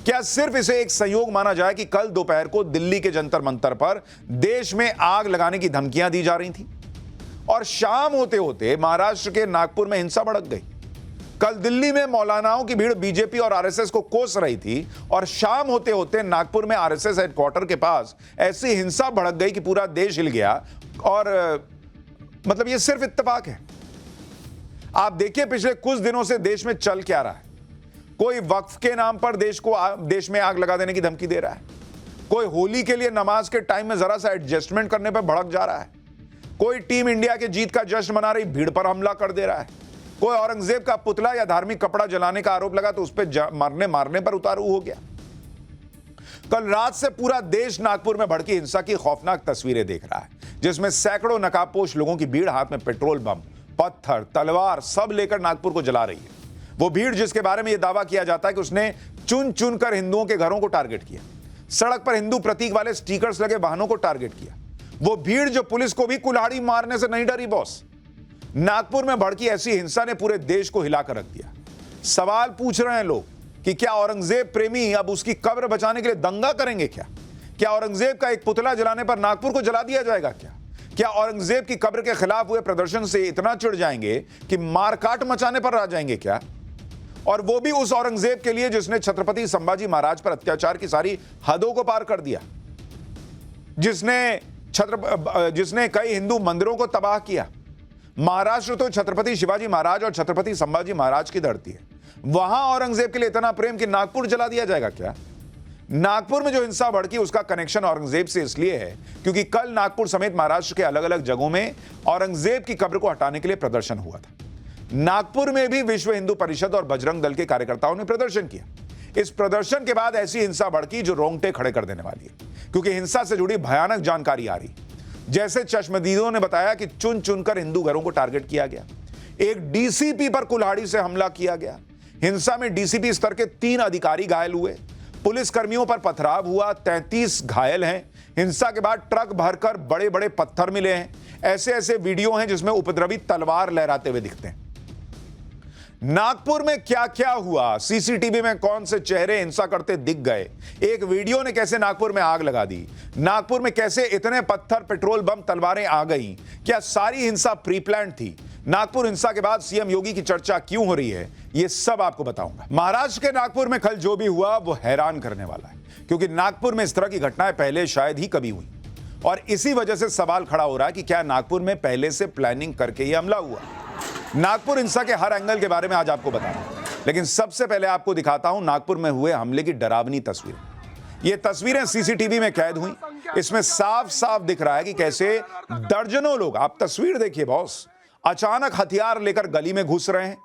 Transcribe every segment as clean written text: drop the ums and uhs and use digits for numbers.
क्या सिर्फ इसे एक संयोग माना जाए कि कल दोपहर को दिल्ली के जंतर मंतर पर देश में आग लगाने की धमकियां दी जा रही थी और शाम होते होते महाराष्ट्र के नागपुर में हिंसा भड़क गई। कल दिल्ली में मौलानाओं की भीड़ बीजेपी और आरएसएस को कोस रही थी और शाम होते होते नागपुर में आरएसएस हेडक्वार्टर के पास ऐसी हिंसा भड़क गई कि पूरा देश हिल गया। और मतलब ये सिर्फ इत्तेफाक है। आप देखिए पिछले कुछ दिनों से देश में चल क्या रहा है। कोई वक्फ के नाम पर देश में आग लगा देने की धमकी दे रहा है, कोई होली के लिए नमाज के टाइम में जरा सा एडजस्टमेंट करने पर भड़क जा रहा है, कोई टीम इंडिया के जीत का जश्न मना रही भीड़ पर हमला कर दे रहा है, कोई औरंगजेब का पुतला या धार्मिक कपड़ा जलाने का आरोप लगा तो उस पर मारने पर उतारू हो गया। कल रात से पूरा देश नागपुर में भड़की हिंसा की खौफनाक तस्वीरें देख रहा है, जिसमें सैकड़ों नकाबपोश लोगों की भीड़ हाथ में पेट्रोल बम, पत्थर, तलवार सब लेकर नागपुर को जला रही है। वो भीड़ जिसके बारे में यह दावा किया जाता है कि उसने चुन चुन कर हिंदुओं के घरों को टारगेट किया, सड़क पर हिंदू प्रतीक वाले स्टिकर्स लगे वाहनों को टारगेट किया। वो भीड़ जो पुलिस को भी कुल्हाड़ी मारने से नहीं डरी बॉस। नागपुर में भड़की ऐसी हिंसा ने पूरे देश को हिलाकर रख दिया। सवाल पूछ रहे हैं लोग कि क्या औरंगजेब प्रेमी अब उसकी कब्र बचाने के लिए दंगा करेंगे? क्या औरंगजेब का एक पुतला जलाने पर नागपुर को जला दिया जाएगा? क्या औरंगजेब की कब्र के खिलाफ हुए प्रदर्शन से इतना चिढ़ जाएंगे कि मारकाट मचाने पर आ जाएंगे क्या? और वो भी उस औरंगजेब के लिए जिसने छत्रपति संभाजी महाराज पर अत्याचार की सारी हदों को पार कर दिया, जिसने कई हिंदू मंदिरों को तबाह किया। महाराष्ट्र तो छत्रपति शिवाजी महाराज और छत्रपति संभाजी महाराज की धरती है। वहां औरंगजेब के लिए इतना प्रेम कि नागपुर जला दिया जाएगा क्या? नागपुर में जो हिंसा भड़की उसका कनेक्शन औरंगजेब से इसलिए है क्योंकि कल नागपुर समेत महाराष्ट्र के अलग अलग जगहों में औरंगजेब की कब्र को हटाने के लिए प्रदर्शन हुआ था। नागपुर में भी विश्व हिंदू परिषद और बजरंग दल के कार्यकर्ताओं ने प्रदर्शन किया। इस प्रदर्शन के बाद ऐसी हिंसा भड़की जो रोंगटे खड़े कर देने वाली है, क्योंकि हिंसा से जुड़ी भयानक जानकारी आ रही। जैसे चश्मदीदों ने बताया कि चुन चुनकर हिंदू घरों को टारगेट किया गया, एक डीसीपी पर कुल्हाड़ी से हमला किया गया। हिंसा में डीसीपी स्तर के 3 अधिकारी घायल हुए, पुलिस कर्मियों पर पथराव हुआ, 33 घायल हैं। हिंसा के बाद ट्रक भरकर बड़े बड़े पत्थर मिले हैं। ऐसे वीडियो हैं जिसमें उपद्रवी तलवार लहराते हुए दिखते हैं। नागपुर में क्या क्या हुआ, सीसीटीवी में कौन से चेहरे हिंसा करते दिख गए, एक वीडियो ने कैसे नागपुर में आग लगा दी, नागपुर में कैसे इतने पत्थर, पेट्रोल बम, तलवारें आ गईं, क्या सारी हिंसा प्री प्लान थी, नागपुर हिंसा के बाद सीएम योगी की चर्चा क्यों हो रही है, ये सब आपको बताऊंगा। महाराष्ट्र के नागपुर में कल जो भी हुआ वो हैरान करने वाला है, क्योंकि नागपुर में इस तरह की घटनाएं पहले शायद ही कभी हुई और इसी वजह से सवाल खड़ा हो रहा है कि क्या नागपुर में पहले से प्लानिंग करके यह हमला हुआ। नागपुर हिंसा के हर एंगल के बारे में आज आपको बताऊं, लेकिन सबसे पहले आपको दिखाता हूं नागपुर में हुए हमले की डरावनी तस्वीर। ये तस्वीरें सीसीटीवी में कैद हुई। इसमें साफ साफ दिख रहा है कि कैसे दर्जनों लोग, आप तस्वीर देखिए बॉस, अचानक हथियार लेकर गली में घुस रहे हैं।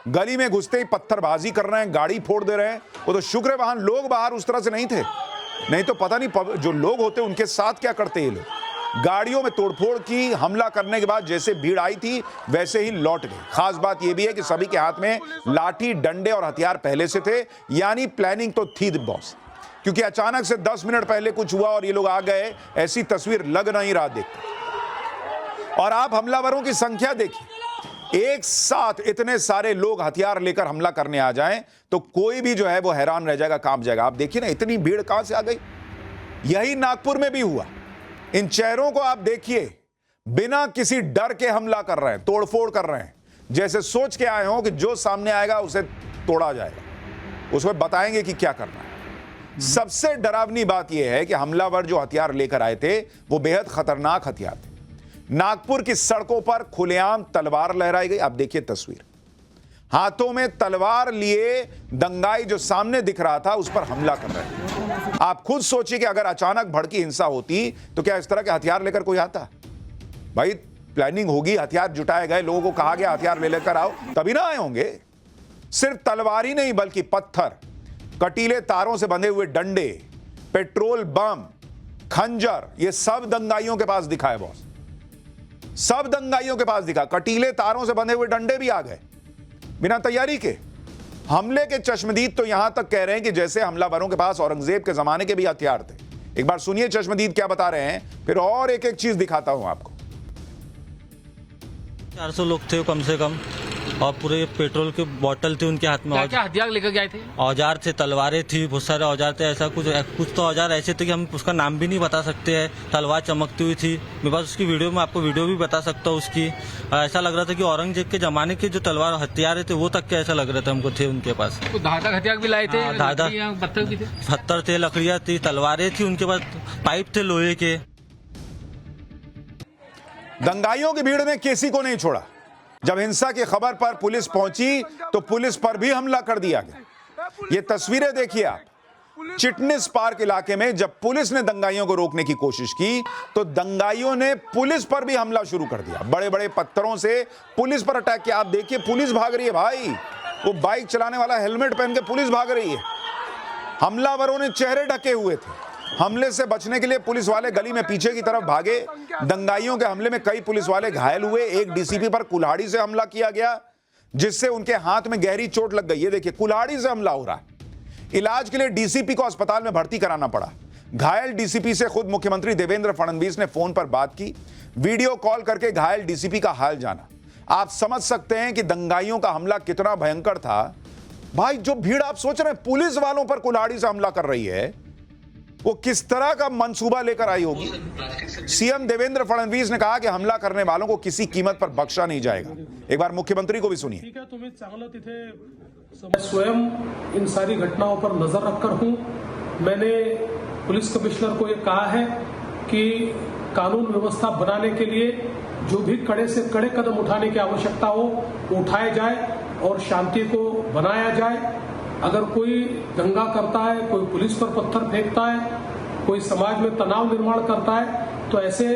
गली में घुसते ही पत्थरबाजी कर रहे हैं, गाड़ी फोड़ दे रहे हैं। वो तो शुक्र है वहां लोग बाहर उस तरह से नहीं थे, नहीं तो पता नहीं जो लोग होते उनके साथ क्या करते ये लोग। गाड़ियों में तोड़फोड़ की, हमला करने के बाद जैसे भीड़ आई थी वैसे ही लौट गए। खास बात यह भी है कि सभी के हाथ में लाठी, डंडे और हथियार पहले से थे, यानी प्लानिंग तो थी बॉस, क्योंकि अचानक से 10 मिनट पहले कुछ हुआ और ये लोग आ गए, ऐसी तस्वीर लग नहीं रहा देखते। और आप हमलावरों की संख्या देखिए, एक साथ इतने सारे लोग हथियार लेकर हमला करने आ जाएं तो कोई भी जो है वो हैरान रह जाएगा, कांप जाएगा। आप देखिए ना, इतनी भीड़ कहां से आ गई। यही नागपुर में भी हुआ। इन चेहरों को आप देखिए, बिना किसी डर के हमला कर रहे हैं, तोड़फोड़ कर रहे हैं, जैसे सोच के आए हों कि जो सामने आएगा उसे तोड़ा जाएगा, उसमें बताएंगे कि क्या करना है। सबसे डरावनी बात यह है कि हमलावर जो हथियार लेकर आए थे वो बेहद खतरनाक हथियार थे। नागपुर की सड़कों पर खुलेआम तलवार लहराई गई। आप देखिए तस्वीर, हाथों में तलवार लिए दंगाई जो सामने दिख रहा था उस पर हमला कर रहे हैं। आप खुद सोचिए कि अगर अचानक भड़की हिंसा होती तो क्या इस तरह के हथियार लेकर कोई आता? भाई प्लानिंग होगी, हथियार जुटाए गए, लोगों को कहा गया हथियार ले लेकर आओ, तभी ना आए होंगे। सिर्फ तलवार ही नहीं बल्कि पत्थर, कटीले तारों से बंधे हुए डंडे, पेट्रोल बम, खंजर, ये सब दंगाइयों के पास दिखा है बॉस, सब दंगाइयों के पास दिखा। कटीले तारों से बंधे हुए डंडे भी आ गए बिना तैयारी के। हमले के चश्मदीद तो यहां तक कह रहे हैं कि जैसे हमलावरों के पास औरंगजेब के जमाने के भी हथियार थे। एक बार सुनिए चश्मदीद क्या बता रहे हैं, फिर और एक एक चीज दिखाता हूं आपको। 400 लोग थे कम से कम, और पूरे पेट्रोल के बोतल थे उनके हाथ में। क्या क्या हथियार लेकर गए थे? औजार थे, तलवारें थी, बहुत सारे औजार थे। ऐसा कुछ तो औजार ऐसे थे कि हम उसका नाम भी नहीं बता सकते हैं। तलवार चमकती हुई थी, मेरे पास उसकी वीडियो में आपको वीडियो भी बता सकता हूँ उसकी। ऐसा लग रहा था कि औरंगजेब के जमाने के जो तलवार हथियार थे वो तक के ऐसा लग रहा था हमको थे उनके पास। धारदार हथियार भी लाए थे? पत्थर भी थे, पत्थर थे, लकड़ियाँ थी, तलवारें थी उनके पास, पाइप थे लोहे के। दंगाइयों की भीड़ ने किसी को नहीं छोड़ा। जब हिंसा की खबर पर पुलिस पहुंची तो पुलिस पर भी हमला कर दिया गया। ये तस्वीरें देखिए आप, चिटनिस पार्क इलाके में जब पुलिस ने दंगाइयों को रोकने की कोशिश की तो दंगाइयों ने पुलिस पर भी हमला शुरू कर दिया। बड़े बड़े पत्थरों से पुलिस पर अटैक किया। आप देखिए पुलिस भाग रही है भाई, वो बाइक चलाने वाला हेलमेट पहन के पुलिस भाग रही है। हमलावरों ने चेहरे ढके हुए थे। हमले से बचने के लिए पुलिस वाले गली में पीछे की तरफ भागे। दंगाइयों के हमले में कई पुलिस वाले घायल हुए। एक डीसीपी पर कुल्हाड़ी से हमला किया गया जिससे उनके हाथ में गहरी चोट लग गई। ये देखिए कुल्हाड़ी से हमला हो रहा है। इलाज के लिए डीसीपी को अस्पताल में भर्ती कराना पड़ा। घायल डीसीपी से खुद मुख्यमंत्री देवेंद्र फडणवीस ने फोन पर बात की, वीडियो कॉल करके घायल डीसीपी का हाल जाना। आप समझ सकते हैं कि दंगाइयों का हमला कितना भयंकर था। भाई जो भीड़ आप सोच रहे हैं पुलिस वालों पर कुल्हाड़ी से हमला कर रही है, वो किस तरह का मंसूबा लेकर आई होगी। सीएम देवेंद्र फडणवीस ने कहा कि हमला करने वालों को किसी कीमत पर बख्शा नहीं जाएगा। एक बार मुख्यमंत्री को भी सुनिए। ठीक है, तुम्हें चांगलं तिथे मैं स्वयं इन सारी घटनाओं पर नजर रखकर हूं। मैंने पुलिस कमिश्नर को यह कहा है कि कानून व्यवस्था बनाने के लिए जो भी कड़े से कड़े कदम उठाने की आवश्यकता हो वो उठाए जाए और शांति को बनाया जाए। अगर कोई दंगा करता है, कोई पुलिस पर पत्थर फेंकता है, कोई समाज में तनाव निर्माण करता है तो ऐसे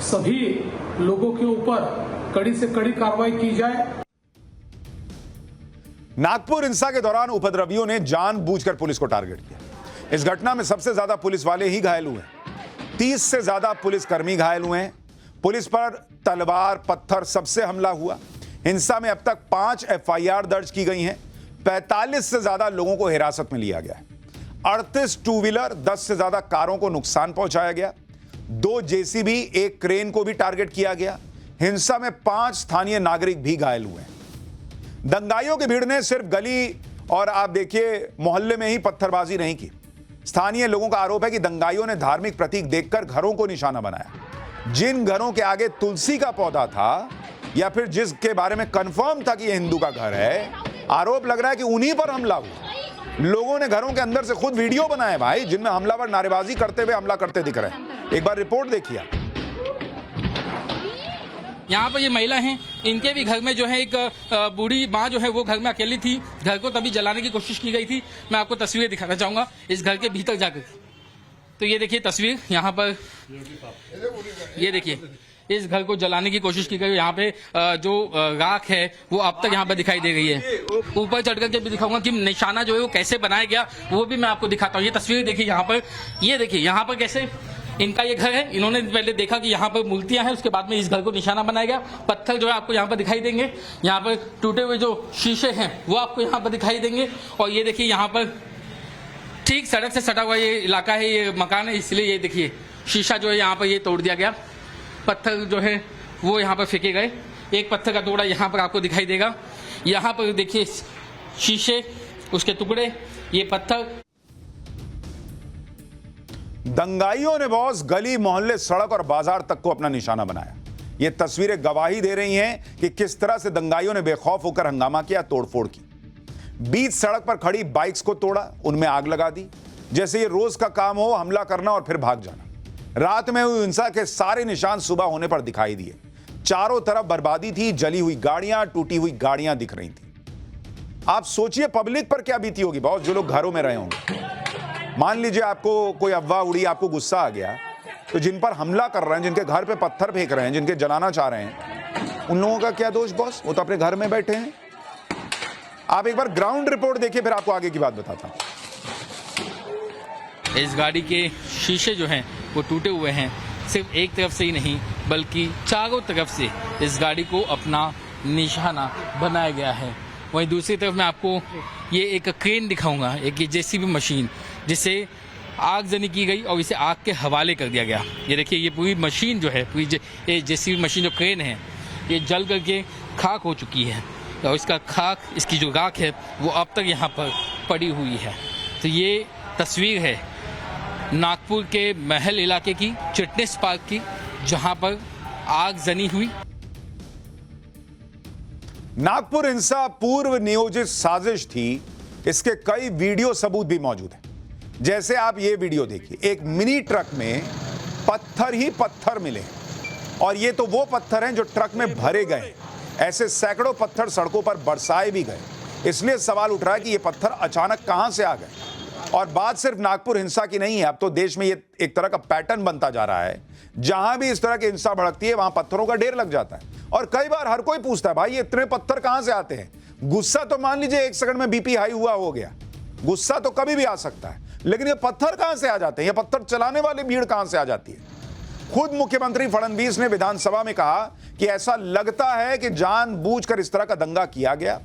सभी लोगों के ऊपर कड़ी से कड़ी कार्रवाई की जाए। नागपुर हिंसा के दौरान उपद्रवियों ने जानबूझकर पुलिस को टारगेट किया। इस घटना में सबसे ज्यादा पुलिस वाले ही घायल हुए। 30 से ज्यादा पुलिसकर्मी घायल हुए हैं। पुलिस पर तलवार, पत्थर सबसे हमला हुआ। हिंसा में अब तक 5 एफआईआर दर्ज की गई हैं। 45 से ज्यादा लोगों को हिरासत में लिया गया है। 38 टू व्हीलर, 10 से ज्यादा कारों को नुकसान पहुंचाया गया। 2 जेसीबी, 1 क्रेन को भी टारगेट किया गया। हिंसा में 5 स्थानीय नागरिक भी घायल हुए हैं। दंगाइयों की भीड़ ने सिर्फ गली और आप देखिए मोहल्ले में ही पत्थरबाजी नहीं की। स्थानीय लोगों का आरोप है कि दंगाइयों ने धार्मिक प्रतीक देखकर घरों को निशाना बनाया। जिन घरों के आगे तुलसी का पौधा था या फिर जिसके बारे में कंफर्म था कि यह हिंदू का घर है, आरोप लग रहा है कि उन्हीं पर हमला हुआ। लोगों ने घरों के अंदर से खुद वीडियो बनाए भाई, जिनमें हमलावर नारेबाजी करते हुए हमला करते दिख रहे हैं। एक बार रिपोर्ट देखिए। यहाँ पर ये महिला हैं, इनके भी घर में जो है एक बूढ़ी माँ जो है वो घर में अकेली थी। घर को तभी जलाने की कोशिश की गई थी। मैं आपको तस्वीरें दिखाना चाहूंगा इस घर के भीतर जाकर। तो ये देखिए तस्वीर, यहाँ पर ये देखिए इस घर को जलाने की कोशिश की गई। यहाँ पे जो राख है वो अब तक यहाँ पर दिखाई दे रही है। ऊपर चढ़कर के भी दिखाऊंगा कि निशाना जो है वो कैसे बनाया गया, वो भी मैं आपको दिखाता हूँ। ये तस्वीर देखिए यहाँ पर, ये देखिए यहाँ पर कैसे इनका ये घर है। इन्होंने पहले देखा कि यहाँ पर मूर्तियां हैं, उसके बाद में इस घर को निशाना बनाया गया। पत्थर जो है आपको यहाँ पर दिखाई देंगे। यहाँ पर टूटे हुए जो शीशे हैं वो आपको यहाँ पर दिखाई देंगे। और ये देखिए यहाँ पर ठीक सड़क से सटा हुआ ये इलाका है, ये मकान है, इसलिए ये देखिए शीशा जो है यहाँ पर ये तोड़ दिया गया। पत्थर जो है वो यहाँ पर फेंके गए। एक पत्थर का टुकड़ा यहाँ पर आपको दिखाई देगा। यहाँ पर देखिए शीशे, उसके टुकड़े, ये पत्थर। दंगाइयों ने बॉस गली, मोहल्ले, सड़क और बाजार तक को अपना निशाना बनाया। ये तस्वीरें गवाही दे रही हैं कि किस तरह से दंगाइयों ने बेखौफ होकर हंगामा किया, तोड़फोड़ की। बीच सड़क पर खड़ी बाइक्स को तोड़ा, उनमें आग लगा दी, जैसे ये रोज का काम हो, हमला करना और फिर भाग जाना। रात में हुई हिंसा के सारे निशान सुबह होने पर दिखाई दिए। चारों तरफ बर्बादी थी, जली हुई गाड़ियां, टूटी हुई गाड़ियां दिख रही थी। आप सोचिए पब्लिक पर क्या बीती होगी बॉस, जो लोग घरों में रहे होंगे। मान लीजिए आपको कोई अफवाह उड़ी, आपको गुस्सा आ गया, तो जिन पर हमला कर रहे हैं, जिनके घर पे पत्थर फेंक रहे हैं, जिनके जलाना चाह रहे हैं, उन लोगों का क्या दोष बॉस? वो तो अपने घर में बैठे हैं। आप एक बार ग्राउंड रिपोर्ट देखिए, फिर आपको आगे की बात बताता हूं। इस गाड़ी के शीशे जो हैं वो टूटे हुए हैं। सिर्फ एक तरफ से ही नहीं बल्कि चारों तरफ से इस गाड़ी को अपना निशाना बनाया गया है। वहीं दूसरी तरफ मैं आपको ये एक क्रेन दिखाऊंगा, एक जेसीबी मशीन, जिसे आगजनी की गई और इसे आग के हवाले कर दिया गया। ये देखिए ये पूरी मशीन जो है, पूरी जेसीबी मशीन जो क्रेन है, ये जल करके खाक हो चुकी है। और इसका खाक, इसकी जो राख है वो अब तक यहाँ पर पड़ी हुई है। तो ये तस्वीर है नागपुर के महल इलाके की, चिटनेस पार्क की, जहाँ पर आग जनी हुई। नागपुर हिंसा पूर्व नियोजित साजिश थी, इसके कई वीडियो सबूत भी मौजूद हैं। जैसे आप ये वीडियो देखिए, एक मिनी ट्रक में पत्थर ही पत्थर मिले और ये तो वो पत्थर हैं जो ट्रक में भरे गए। ऐसे सैकड़ों पत्थर सड़कों पर बरसाए भी गए। इसलिए सवाल उठ रहा है कि ये पत्थर अचानक कहां से आ गए। और बात सिर्फ नागपुर हिंसा की नहीं है, अब तो देश में ये एक तरह का पैटर्न बनता जा रहा है। जहां भी इस तरह की हिंसा भड़कती है वहां पत्थरों का ढेर लग जाता है। और कई बार हर कोई पूछता है, भाई ये इतने पत्थर कहां से आते हैं? गुस्सा तो मान लीजिए एक सेकंड में बीपी हाई हुआ हो गया, गुस्सा तो कभी भी आ सकता है, लेकिन ये पत्थर कहां से आ जाते हैं? ये पत्थर चलाने वाली भीड़ कहां से आ जाती है? खुद मुख्यमंत्री फडणवीस ने विधानसभा में कहा कि ऐसा लगता है कि जानबूझकर इस तरह का दंगा किया गया।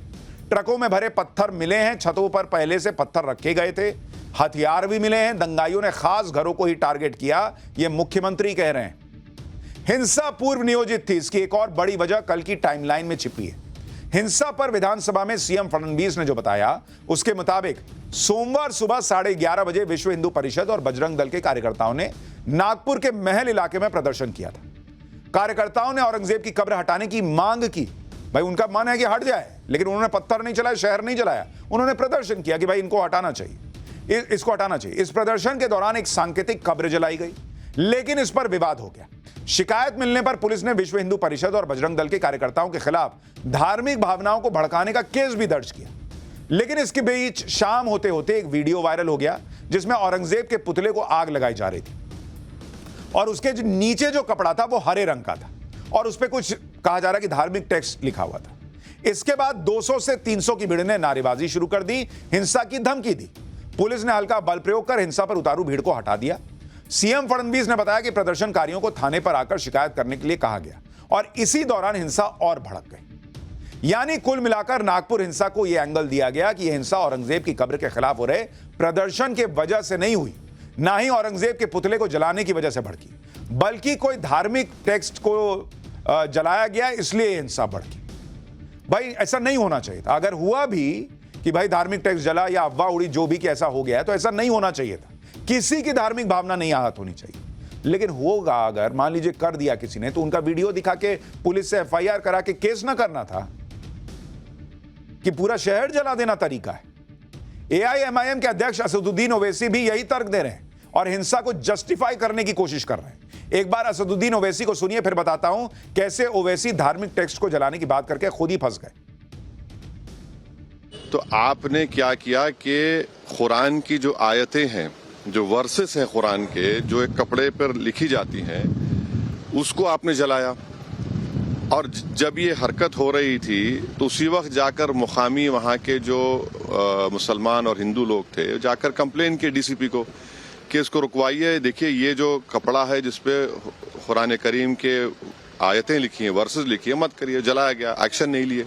ट्रकों में भरे पत्थर मिले हैं, छतों पर पहले से पत्थर रखे गए थे, हथियार भी मिले हैं, दंगाइयों ने खास घरों को ही टारगेट किया, ये मुख्यमंत्री कह रहे हैं। हिंसा पूर्व नियोजित थी, इसकी एक और बड़ी वजह कल की टाइमलाइन में छिपी है। हिंसा पर विधानसभा में सीएम फडणवीस ने जो बताया, उसके मुताबिक सोमवार सुबह 11:30 बजे विश्व हिंदू परिषद और बजरंग दल के कार्यकर्ताओं ने नागपुर के महल इलाके में प्रदर्शन किया था। कार्यकर्ताओं ने औरंगजेब की कब्र हटाने की मांग की। भाई उनका मन है कि हट जाए, लेकिन उन्होंने पत्थर नहीं चलाया, शहर नहीं जलाया, उन्होंने प्रदर्शन किया कि भाई इनको हटाना चाहिए, इसको हटाना चाहिए। इस प्रदर्शन के दौरान एक सांकेतिक कब्र जलाई गई, लेकिन इस पर विवाद हो गया। शिकायत मिलने पर पुलिस ने विश्व हिंदू परिषद और बजरंग दल के कार्यकर्ताओं के खिलाफ धार्मिक भावनाओं को भड़काने का केस भी दर्ज किया। लेकिन इसके बीच शाम होते होते एक वीडियो वायरल हो गया जिसमें औरंगजेब के पुतले को आग लगाई जा रही थी और उसके नीचे जो कपड़ा था वो हरे रंग का था और उस पर कुछ कहा जा रहा है कि धार्मिक टेक्स्ट लिखा हुआ था। इसके बाद 200 से 300 की भीड़ ने नारेबाजी शुरू कर दी, हिंसा की धमकी दी। पुलिस ने हल्का बल प्रयोग कर हिंसा पर उतारू भीड़ को हटा दिया। सीएम फडणवीस ने बताया कि प्रदर्शनकारियों को थाने पर आकर शिकायत करने के लिए कहा गया और इसी दौरान हिंसा और भड़क गई। यानी कुल मिलाकर नागपुर हिंसा को यह एंगल दिया गया कि यह हिंसा औरंगजेब की कब्र के खिलाफ हो रहे प्रदर्शन के वजह से नहीं हुई, ना ही औरंगजेब के पुतले को जलाने की वजह से भड़की, बल्कि कोई धार्मिक टेक्स्ट को जलाया गया इसलिए हिंसा भड़की। भाई ऐसा नहीं होना चाहिए था। अगर हुआ भी कि भाई धार्मिक टेक्स्ट जला या अफवाह उड़ी, जो भी कि ऐसा हो गया है, तो ऐसा नहीं होना चाहिए था। किसी की धार्मिक भावना नहीं आहत होनी चाहिए। लेकिन होगा अगर मान लीजिए कर दिया किसी ने, तो उनका वीडियो दिखा के पुलिस से एफआईआर करा के केस ना करना था कि पूरा शहर जला देना तरीका है। एआईएमआईएम के अध्यक्ष असदुद्दीन ओवैसी भी यही तर्क दे रहे हैं और हिंसा को जस्टिफाई करने की कोशिश कर रहे हैं। एक बार असदुद्दीन ओवैसी को सुनिए, फिर बताता हूं कैसे ओवैसी धार्मिक टेक्स्ट को जलाने की बात करके खुद ही फंस गए। तो आपने क्या किया कि कुरान की जो आयतें हैं, जो वर्सेस हैं कुरान के, जो एक कपड़े पर लिखी जाती हैं, उसको आपने जलाया। और जब ये हरकत हो रही थी तो उसी वक्त जाकर मुकामी वहाँ के जो मुसलमान और हिंदू लोग थे, जाकर कंप्लेन किए डीसीपी को कि इसको रुकवाइए। देखिए ये जो कपड़ा है जिसपे कुरान करीम के आयतें लिखी हैं, वर्सेस लिखी है, मत करिए। जलाया गया, एक्शन नहीं लिए।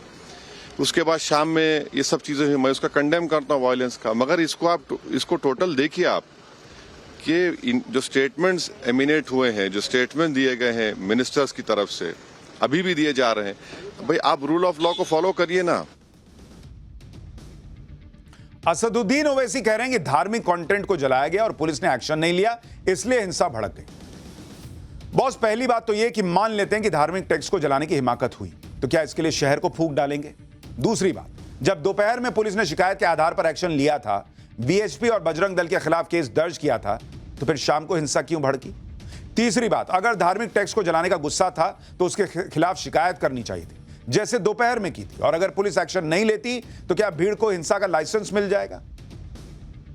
उसके बाद शाम में ये सब चीज़ें हुई। मैं उसका कंडेम करता हूँ वायलेंस का, मगर इसको टोटल देखिए आप कि जो स्टेटमेंट्स एमिनेट हुए हैं, जो स्टेटमेंट दिए गए हैं मिनिस्टर्स की तरफ से, अभी भी दिए जा रहे हैं, भाई आप रूल ऑफ लॉ को फॉलो करिए ना। असदुद्दीन ओवैसी कह रहे हैं कि धार्मिक कंटेंट को जलाया गया और पुलिस ने एक्शन नहीं लिया, इसलिए हिंसा भड़क गई। बॉस, पहली बात तो यह कि मान लेते हैं कि धार्मिक टेक्स्ट को जलाने की हिमाकत हुई, तो क्या इसके लिए शहर को फूंक डालेंगे? दूसरी बात, जब दोपहर में पुलिस ने शिकायत के आधार पर एक्शन लिया था, वीएचपी और बजरंग दल के खिलाफ केस दर्ज किया था, तो फिर शाम को हिंसा क्यों भड़की? तीसरी बात, अगर धार्मिक टेक्स्ट को जलाने का गुस्सा था तो उसके खिलाफ शिकायत करनी चाहिए थी, जैसे दोपहर में की थी। और अगर पुलिस एक्शन नहीं लेती तो क्या भीड़ को हिंसा का लाइसेंस मिल जाएगा?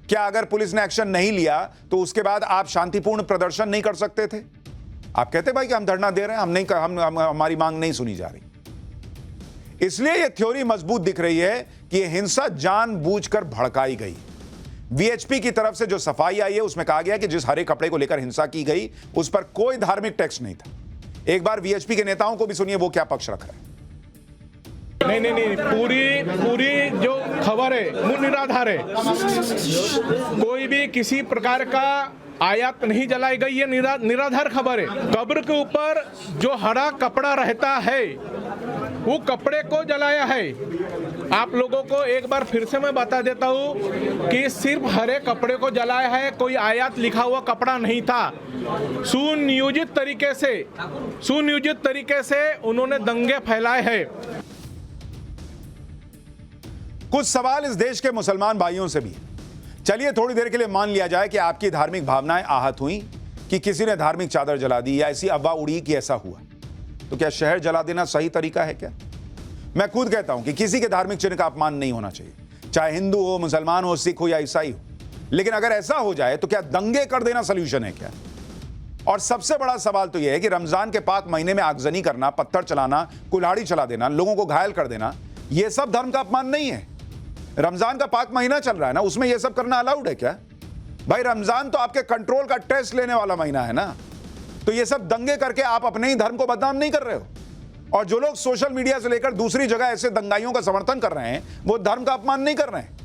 क्या अगर पुलिस ने एक्शन नहीं लिया तो उसके बाद आप शांतिपूर्ण प्रदर्शन नहीं कर सकते थे? आप कहते भाई कि हम धरना दे रहे हैं, हमारी मांग नहीं सुनी जा रही। इसलिए यह थ्योरी मजबूत दिख रही है कि यह हिंसा जानबूझकर भड़काई गई। वीएचपी की तरफ से जो सफाई आई है उसमें कहा गया कि जिस हरे कपड़े को लेकर हिंसा की गई उस पर कोई धार्मिक टेक्स्ट नहीं था। एक बार वीएचपी के नेताओं को भी सुनिए वो क्या पक्ष रख रहे हैं। नहीं, पूरी जो खबर है वो निराधार है। कोई भी किसी प्रकार का आयात नहीं जलाई गई, ये निराधार खबर है। कब्र के ऊपर जो हरा कपड़ा रहता है वो कपड़े को जलाया है। आप लोगों को एक बार फिर से मैं बता देता हूँ कि सिर्फ हरे कपड़े को जलाया है, कोई आयात लिखा हुआ कपड़ा नहीं था। सुनियोजित तरीके से उन्होंने दंगे फैलाए हैं। कुछ सवाल इस देश के मुसलमान भाइयों से भी है। चलिए थोड़ी देर के लिए मान लिया जाए कि आपकी धार्मिक भावनाएं आहत हुई, कि किसी ने धार्मिक चादर जला दी या ऐसी अफवाह उड़ी कि ऐसा हुआ, तो क्या शहर जला देना सही तरीका है क्या? मैं खुद कहता हूं कि किसी के धार्मिक चिन्ह का अपमान नहीं होना चाहिए, चाहे हिंदू हो, मुसलमान हो, सिख हो या ईसाई हो। लेकिन अगर ऐसा हो जाए तो क्या दंगे कर देना सोल्यूशन है क्या? और सबसे बड़ा सवाल तो यह है कि रमजान के पाक महीने में आगजनी करना, पत्थर चलाना, कुल्हाड़ी चला देना, लोगों को घायल कर देना, यह सब धर्म का अपमान नहीं है। रमजान का पाक महीना चल रहा है ना, उसमें यह सब करना अलाउड है क्या? भाई रमजान तो आपके कंट्रोल का टेस्ट लेने वाला महीना है ना, तो ये सब दंगे करके आप अपने ही धर्म को बदनाम नहीं कर रहे हो। और जो लोग सोशल मीडिया से लेकर दूसरी जगह ऐसे दंगाइयों का समर्थन कर रहे हैं, वो धर्म का अपमान नहीं कर रहे हैं।